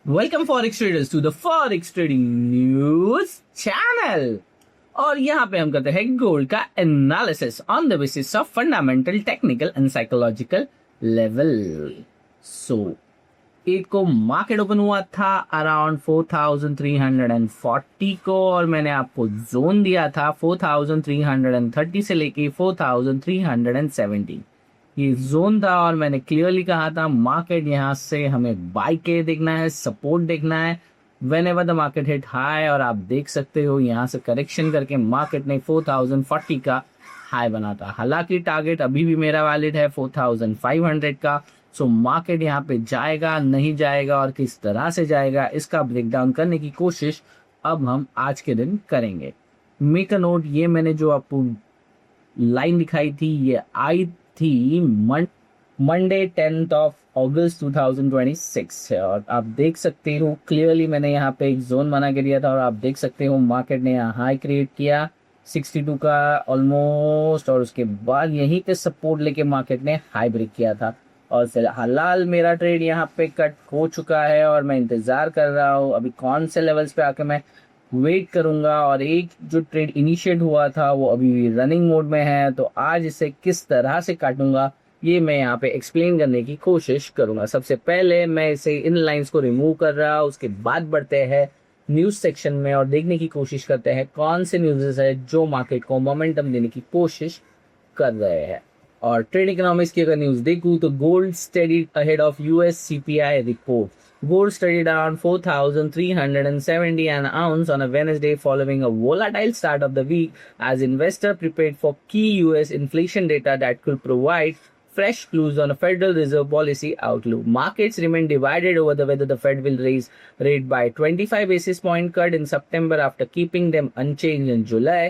Welcome forex traders to the forex trading news channel. और यहाँ पे हम करते हैं गोल्ड का analysis on the basis of fundamental, technical and psychological level. So एक को मार्केट ओपन हुआ था अराउंड 4340 को, और मैंने आपको जोन दिया था 4330 से लेके 4370। ये जोन था और मैंने क्लियरली कहा था मार्केट यहाँ से हमें बाय के देखना है, सपोर्ट देखना है when ever the market hit high. और आप देख सकते हो यहाँ से करेक्शन करके मार्केट ने 4040 का हाई बना था। हालांकि टारगेट अभी भी मेरा वैलिड है 4500 का। सो मार्केट यहाँ पे जाएगा नहीं जाएगा और किस तरह से जाएगा इसका ब्रेकडाउन करने की कोशिश अब हम आज के दिन करेंगे। मेक अ नोट, ये मैंने जो आपको लाइन दिखाई थी ये आई थी मंडे 10th of August 2026 है। और आप देख सकते हो क्लियरली मैंने यहाँ पे एक जोन बना के दिया था और आप देख सकते हो मार्केट ने यहाँ हाई क्रिएट किया 62 का ऑलमोस्ट, और उसके बाद यहीं पे सपोर्ट लेके मार्केट ने हाई ब्रेक किया था। और फिलहाल मेरा ट्रेड यहाँ पे कट हो चुका है और मैं इंतजार कर रहा हूँ अभी कौन से लेवल्स पे आके मैं वेट करूंगा। और एक जो ट्रेड इनिशिएट हुआ था वो अभी रनिंग मोड में है, तो आज इसे किस तरह से काटूंगा ये मैं यहाँ पे एक्सप्लेन करने की कोशिश करूंगा। सबसे पहले मैं इसे इन लाइंस को रिमूव कर रहा हूँ, उसके बाद बढ़ते हैं न्यूज सेक्शन में और देखने की कोशिश करते हैं कौन से न्यूज़ है जो मार्केट को मोमेंटम देने की कोशिश कर रहे हैं। और ट्रेड इकोनॉमिक्स की अगर न्यूज देखूं तो gold studied ahead of US CPI report. Gold studied around 4,370 an ounce on a Wednesday following a volatile start of the week as investors prepared for key US inflation data that could provide fresh clues on a Federal Reserve policy outlook. Markets remain divided over whether the Fed will raise rate by 25 basis point cut in September after keeping them unchanged in July,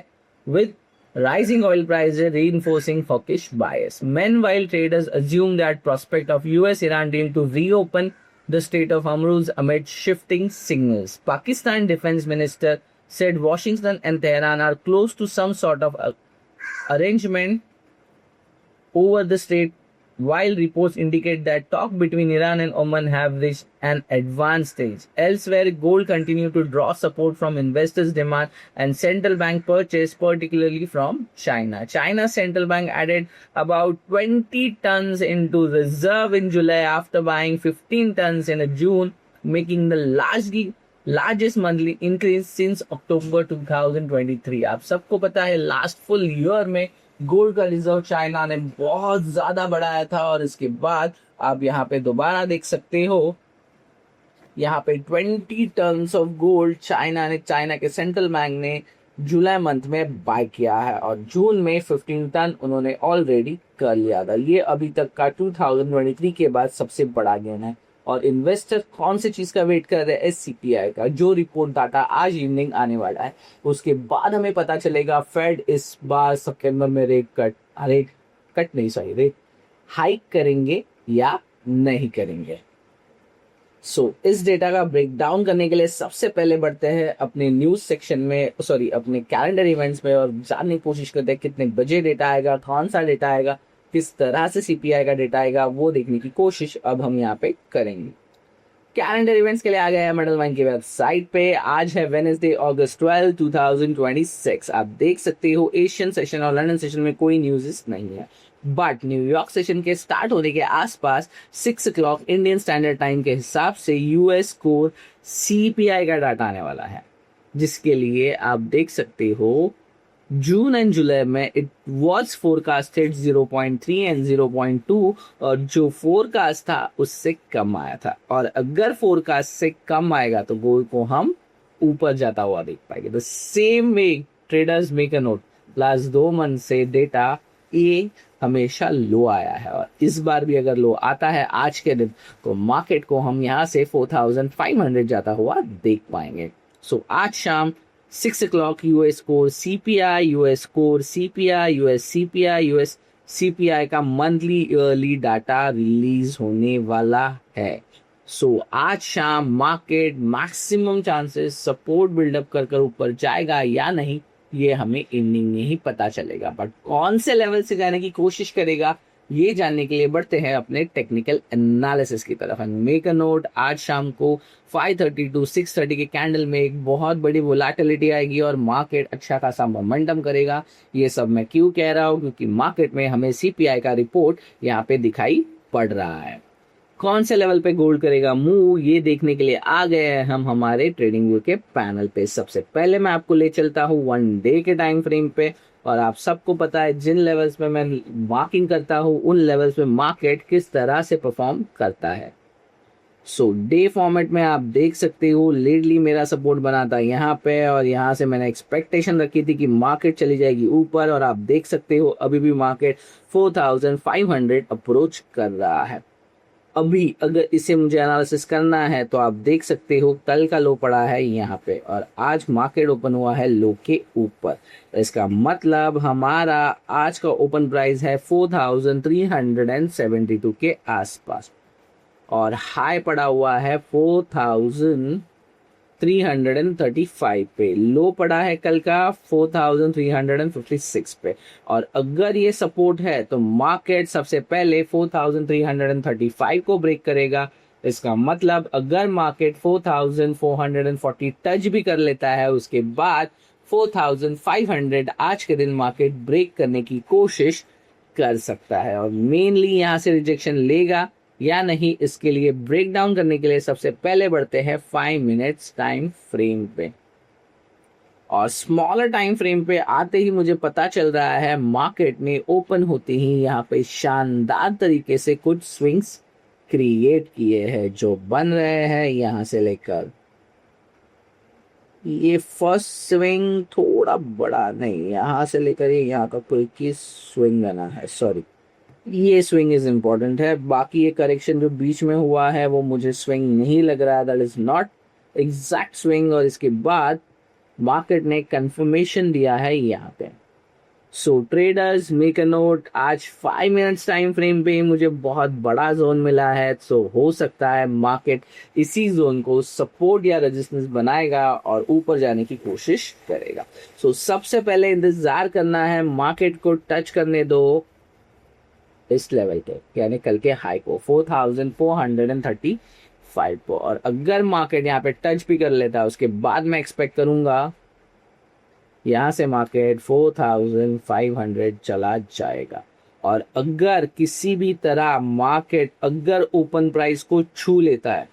with rising oil prices reinforcing hawkish bias. Meanwhile, traders assume that prospect of US-Iran deal to reopen the Strait of Hormuz amid shifting signals. Pakistan Defense Minister said Washington and Tehran are close to some sort of arrangement over the strait, while reports indicate that talks between Iran and Oman have reached an advanced stage. Elsewhere, gold continued to draw support from investors' demand and central bank purchase, particularly from China. China's central bank added about 20 tons into reserve in July after buying 15 tons in June, making the largest monthly increase since October 2023. आप सबको पता है last full year में gold का reserve China ने बहुत ज्यादा बढ़ाया था और इसके बाद आप यहाँ पे दोबारा देख सकते हो यहाँ पे 20 टन्स ऑफ गोल्ड चाइना के सेंट्रल बैंक ने जुलाई मंथ में बाय किया है और जून में 15 टन उन्होंने ऑलरेडी कर लिया था। ये अभी तक का 2023 के बाद सबसे बड़ा गेन है। और इन्वेस्टर कौन सी चीज का वेट कर रहे हैं? सीपीआई का, जो रिपोर्ट डाटा आज इवनिंग आने वाला है। उसके बाद हमें पता चलेगा फेड इस बार सितंबर में रेट हाइक करेंगे या नहीं करेंगे। इस डेटा का ब्रेकडाउन करने के लिए सबसे पहले बढ़ते हैं अपने न्यूज सेक्शन में, अपने कैलेंडर इवेंट्स में, और जानने की कोशिश करते हैं कितने बजे डेटा आएगा, कौन सा डेटा आएगा, किस तरह से सीपीआई का डेटा आएगा, वो देखने की कोशिश अब हम यहाँ पे करेंगे। कैलेंडर इवेंट्स के लिए आ गया है मेटल माइन की वेबसाइट पे। आज है वेडनेसडे August 12, 2026। आप देख सकते हो एशियन सेशन और लंदन सेशन में कोई न्यूज़ नहीं है, बट न्यूयॉर्क सेशन के स्टार्ट होने के आसपास 6 o'clock इंडियन स्टैंडर्ड टाइम के हिसाब से यूएस कोर सीपीआई का डाटा आने वाला है, जिसके लिए आप देख सकते हो जून एंड जुलाई में इट वॉज फोरकास्टेड 0.3 एंड 0.2, और जो फोरकास्ट था उससे कम आया था। और अगर फोरकास्ट से कम आएगा तो गोल्ड को हम ऊपर जाता हुआ देख पाएंगे। The same way traders make a note, last 2 month से डेटा ये हमेशा लो आया है और इस बार भी अगर लो आता है आज के दिन तो मार्केट को हम यहाँ से 4500 जाता हुआ देख पाएंगे। आज शाम 6 o'clock US core CPI, US CPI का मंथली ईयरली डाटा रिलीज होने वाला है। आज शाम market maximum chances support build up कर ऊपर जाएगा या नहीं ये हमें इवनिंग में ही पता चलेगा, बट कौन से लेवल से जाने की कोशिश करेगा ये जानने के लिए बढ़ते हैं अपने टेक्निकल एनालिसिस की तरफ। एंड मेक अ नोट, आज शाम को 5:30 टू 6:30 के कैंडल में एक बहुत बड़ी वोलेटिलिटी आएगी और मार्केट अच्छा खासा मोमेंटम करेगा। ये सब मैं क्यों कह रहा हूँ, क्योंकि मार्केट में हमें सीपीआई का रिपोर्ट यहाँ पे दिखाई पड़ रहा है। कौन से लेवल पे गोल्ड करेगा मूव, ये देखने के लिए आ गए हैं हम हमारे ट्रेडिंग व्यू के पैनल पे। सबसे पहले मैं आपको ले चलता हूँ 1 डे के टाइम फ्रेम पे, और आप सबको पता है जिन लेवल्स पे मैं मार्किंग करता हूँ उन लेवल्स पे मार्केट किस तरह से परफॉर्म करता है। सो डे फॉर्मेट में आप देख सकते हो लेटली मेरा सपोर्ट बना था यहाँ पे, और यहाँ से मैंने एक्सपेक्टेशन रखी थी कि मार्केट चली जाएगी ऊपर, और आप देख सकते हो अभी भी मार्केट 4500 अप्रोच कर रहा है। अभी अगर इसे मुझे एनालिसिस करना है तो आप देख सकते हो कल का लो पड़ा है यहाँ पे, और आज मार्केट ओपन हुआ है लो के ऊपर। तो इसका मतलब हमारा आज का ओपन प्राइस है 4372 के आसपास, और हाई पड़ा हुआ है 4335 पे। लो पड़ा है कल का 4356 पे, और अगर ये सपोर्ट है तो मार्केट सबसे पहले 4335 को ब्रेक करेगा। इसका मतलब अगर मार्केट 4440 टच भी कर लेता है, उसके बाद 4500 आज के दिन मार्केट ब्रेक करने की कोशिश कर सकता है, और मेनली यहाँ से रिजेक्शन लेगा या नहीं, इसके लिए ब्रेक डाउन करने के लिए सबसे पहले बढ़ते हैं 5 मिनट्स टाइम फ्रेम पे। और स्मॉलर टाइम फ्रेम पे आते ही मुझे पता चल रहा है मार्केट ने ओपन होते ही यहाँ पे शानदार तरीके से कुछ स्विंग्स क्रिएट किए हैं जो बन रहे हैं यहाँ से लेकर। ये फर्स्ट स्विंग थोड़ा बड़ा नहीं, यहाँ से लेकर ये यहाँ का कोई की स्विंग बना है, सॉरी ये स्विंग इज इम्पोर्टेंट है। बाकी ये करेक्शन जो बीच में हुआ है वो मुझे स्विंग नहीं लग रहा है, that is not exact swing. और इसके बाद मार्केट ने कंफर्मेशन दिया है यहाँ पे। सो ट्रेडर्स मेक अ नोट, आज 5 मिनट्स टाइम फ्रेम पे मुझे बहुत बड़ा जोन मिला है। सो हो सकता है मार्केट इसी जोन को सपोर्ट या रेजिस्टेंस बनाएगा और ऊपर जाने की कोशिश करेगा। सो सबसे पहले इंतजार करना है, मार्केट को टच करने दो इस लेवल पे, यानी कल के हाई को 4435 को। और अगर मार्केट यहाँ पे टच भी कर लेता है उसके बाद मैं एक्सपेक्ट करूंगा यहाँ से मार्केट 4500 चला जाएगा। और अगर किसी भी तरह मार्केट अगर ओपन प्राइस को छू लेता है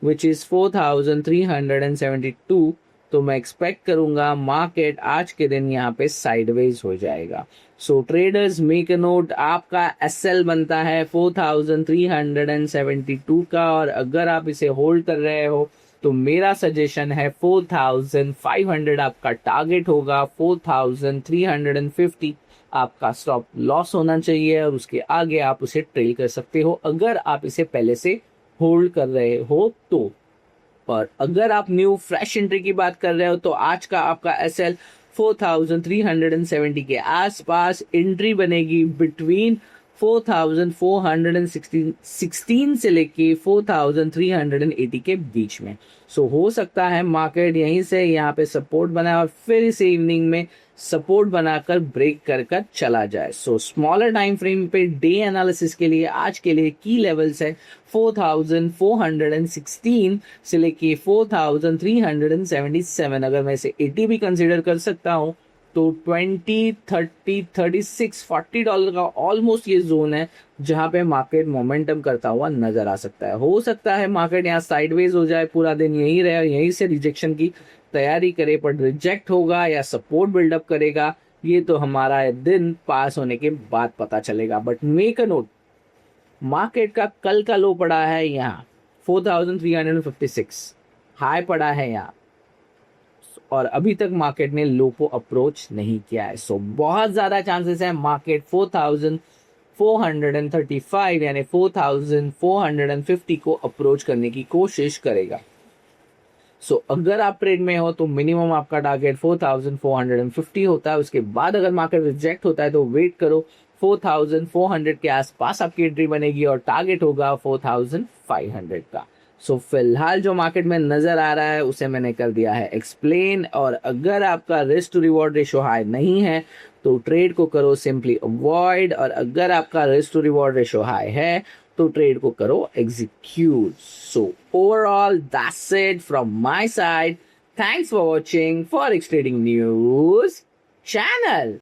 विच इज 4372, तो मैं एक्सपेक्ट करूंगा मार्केट आज के दिन यहाँ पे साइडवेज हो जाएगा। सो ट्रेडर्स मेक अ नोट, आपका एसएल बनता है 4372 का, और अगर आप इसे होल्ड कर रहे हो तो मेरा सजेशन है 4500 आपका टारगेट होगा, 4350 आपका स्टॉप लॉस होना चाहिए, और उसके आगे आप उसे ट्रेल कर सकते हो अगर आप इसे पहले से होल्ड कर रहे हो तो। और अगर आप न्यू फ्रेश एंट्री की बात कर रहे हो तो आज का आपका एसएल 4370 के आसपास एंट्री बनेगी बिटवीन 4416 से लेके 4380 के बीच में। सो हो सकता है मार्केट यहीं से यहाँ पे सपोर्ट बनाए और फिर इस इवनिंग में सपोर्ट बनाकर ब्रेक कर कर चला जाए। सो स्मॉलर टाइम फ्रेम पे डे एनालिसिस के लिए आज के लिए की लेवल्स है 4416 से लेके 4377। अगर मैं इसे 80 भी कंसिडर कर सकता हूँ तो 20, 30, 36, $40 का ऑलमोस्ट ये जोन है जहां पे मार्केट मोमेंटम करता हुआ नजर आ सकता है। हो सकता है मार्केट यहाँ साइडवेज हो जाए, पूरा दिन यहीं रहे और यहीं से रिजेक्शन की तैयारी करे, पर रिजेक्ट होगा या सपोर्ट बिल्डअप करेगा ये तो हमारा दिन पास होने के बाद पता चलेगा। But make a note, market का कल का लो पड़ा है यहाँ 4356, हाई पड़ा है यहाँ, और अभी तक मार्केट ने लो को अप्रोच नहीं किया है। सो बहुत ज्यादा चांसेस है मार्केट 4435 यानी 4450 को अप्रोच करने की कोशिश करेगा। सो अगर आप ट्रेड में हो तो मिनिमम आपका टारगेट 4450 होता है। उसके बाद अगर मार्केट रिजेक्ट होता है तो वेट करो, 4400 के आसपास आपकी एंट्री बनेगी और टारगेट होगा 4500 का। सो फिलहाल जो मार्केट में नजर आ रहा है उसे मैंने कर दिया है एक्सप्लेन। और अगर आपका risk to reward ratio high नहीं है तो ट्रेड को करो सिंपली अवॉइड, और अगर आपका risk to reward ratio high है तो ट्रेड को करो execute. So overall that's it from my side. Thanks for watching forex trading news channel.